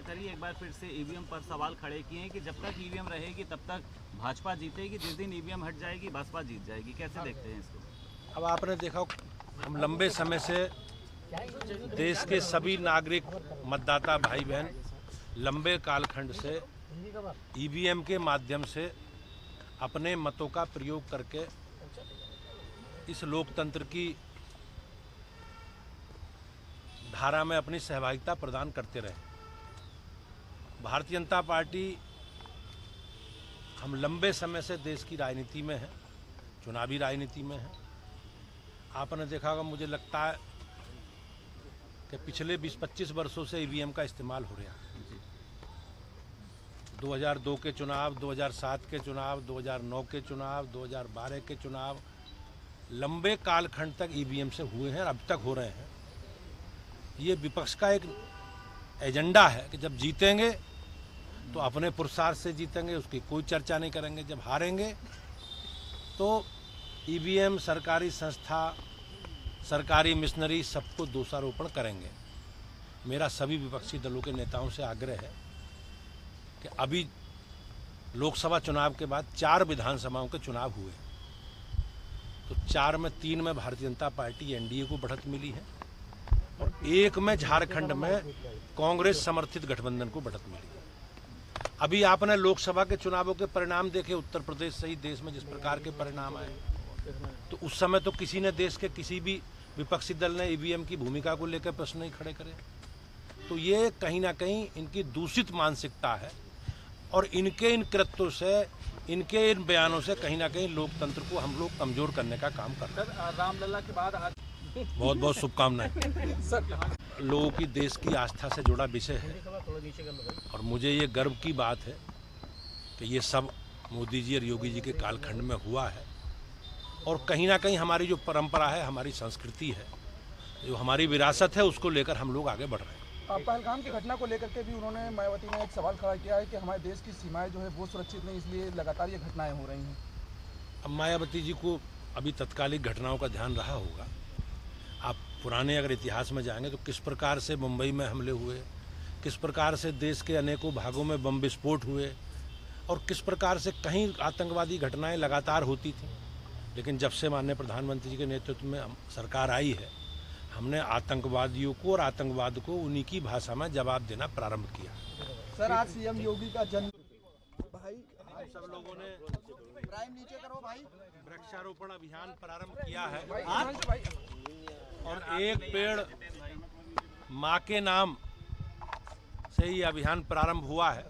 गडकरी एक बार फिर से ईवीएम पर सवाल खड़े किए हैं कि जब तक ईवीएम रहेगी तब तक भाजपा जीतेगी, जिस दिन ईवीएम हट जाएगी बसपा जीत जाएगी। कैसे देखते हैं इसको? अब आपने देखा, हम लंबे समय से देश के सभी नागरिक मतदाता भाई बहन लंबे कालखंड से ईवीएम के माध्यम से अपने मतों का प्रयोग करके इस लोकतंत्र की धारा में अपनी सहभागिता प्रदान करते रहे। भारतीय जनता पार्टी हम लंबे समय से देश की राजनीति में है, चुनावी राजनीति में है। आपने देखा होगा, मुझे लगता है कि पिछले 20-25 वर्षों से ईवीएम का इस्तेमाल हो रहा है। 2002 के चुनाव, 2007 के चुनाव, 2009 के चुनाव, 2012 के चुनाव लंबे कालखंड तक ईवीएम से हुए हैं और अब तक हो रहे हैं। ये विपक्ष का एक एजेंडा है कि जब जीतेंगे तो अपने पुरुषार्थ से जीतेंगे, उसकी कोई चर्चा नहीं करेंगे। जब हारेंगे तो ईवीएम, सरकारी संस्था, सरकारी मिशनरी सबको दोषारोपण करेंगे। मेरा सभी विपक्षी दलों के नेताओं से आग्रह है कि अभी लोकसभा चुनाव के बाद 4 विधानसभाओं के चुनाव हुए, तो 4 में 3 में भारतीय जनता पार्टी एनडीए को बढ़त मिली है और 1 में झारखंड में कांग्रेस समर्थित गठबंधन को बढ़त मिली। अभी आपने लोकसभा के चुनावों के परिणाम देखे, उत्तर प्रदेश सहित देश में जिस प्रकार के परिणाम आए, तो उस समय तो किसी ने, देश के किसी भी विपक्षी दल ने ईवीएम की भूमिका को लेकर प्रश्न नहीं खड़े करे। तो ये कहीं ना कहीं इनकी दूषित मानसिकता है और इनके इन कृत्यों से, इनके इन बयानों से कहीं ना कहीं लोकतंत्र को हम लोग कमजोर करने का काम कर रहे हैं। रामलला के बाद आज बहुत बहुत शुभकामनाएं। लोगों की देश की आस्था से जुड़ा विषय है और मुझे ये गर्व की बात है कि ये सब मोदी जी और योगी जी के कालखंड में हुआ है और कहीं ना कहीं हमारी जो परंपरा है, हमारी संस्कृति है, जो हमारी विरासत है, उसको लेकर हम लोग आगे बढ़ रहे हैं। पहलगाम की घटना को लेकर के भी उन्होंने, मायावती ने एक सवाल खड़ा किया है कि हमारे देश की सीमाएं जो है वो सुरक्षित नहीं, इसलिए लगातार ये घटनाएं हो रही हैं। अब मायावती जी को अभी तत्कालिक घटनाओं का ध्यान रहा होगा। आप पुराने अगर इतिहास में जाएंगे तो किस प्रकार से मुंबई में हमले हुए, किस प्रकार से देश के अनेकों भागों में बम विस्फोट हुए और किस प्रकार से कहीं आतंकवादी घटनाएं लगातार होती थीं। लेकिन जब से माननीय प्रधानमंत्री जी के नेतृत्व में सरकार आई है, हमने आतंकवादियों को और आतंकवाद को उन्हीं की भाषा में जवाब देना प्रारंभ किया। सर, आज सीएम योगी का जन्म, भाई हम सब लोगों ने प्राइम नीचे करो भाई, वृक्षारोपण अभियान प्रारंभ किया है और 1 पेड़ माँ के नाम से ही अभियान प्रारंभ हुआ है।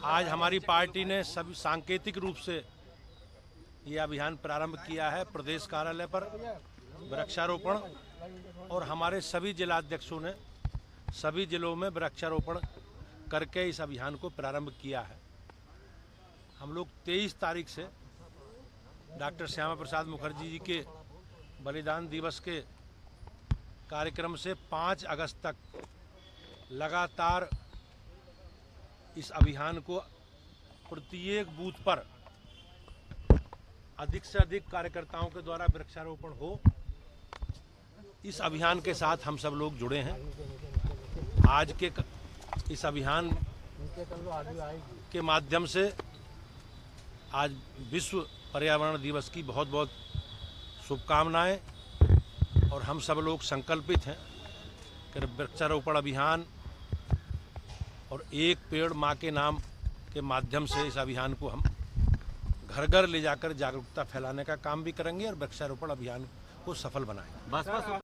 आज हमारी पार्टी ने सभी सांकेतिक रूप से ये अभियान प्रारंभ किया है। प्रदेश कार्यालय पर वृक्षारोपण और हमारे सभी जिलाध्यक्षों ने सभी जिलों में वृक्षारोपण करके इस अभियान को प्रारंभ किया है। हम लोग 23 तारीख से डॉक्टर श्यामा प्रसाद मुखर्जी जी के बलिदान दिवस के कार्यक्रम से 5 अगस्त तक लगातार इस अभियान को प्रत्येक बूथ पर अधिक से अधिक कार्यकर्ताओं के द्वारा वृक्षारोपण हो, इस अभियान के साथ हम सब लोग जुड़े हैं। आज के इस अभियान के माध्यम से आज विश्व पर्यावरण दिवस की बहुत बहुत शुभकामनाएं और हम सब लोग संकल्पित हैं कि वृक्षारोपण अभियान और 1 पेड़ माँ के नाम के माध्यम से इस अभियान को हम घर घर ले जाकर जागरूकता फैलाने का काम भी करेंगे और वृक्षारोपण अभियान को सफल बनाएंगे।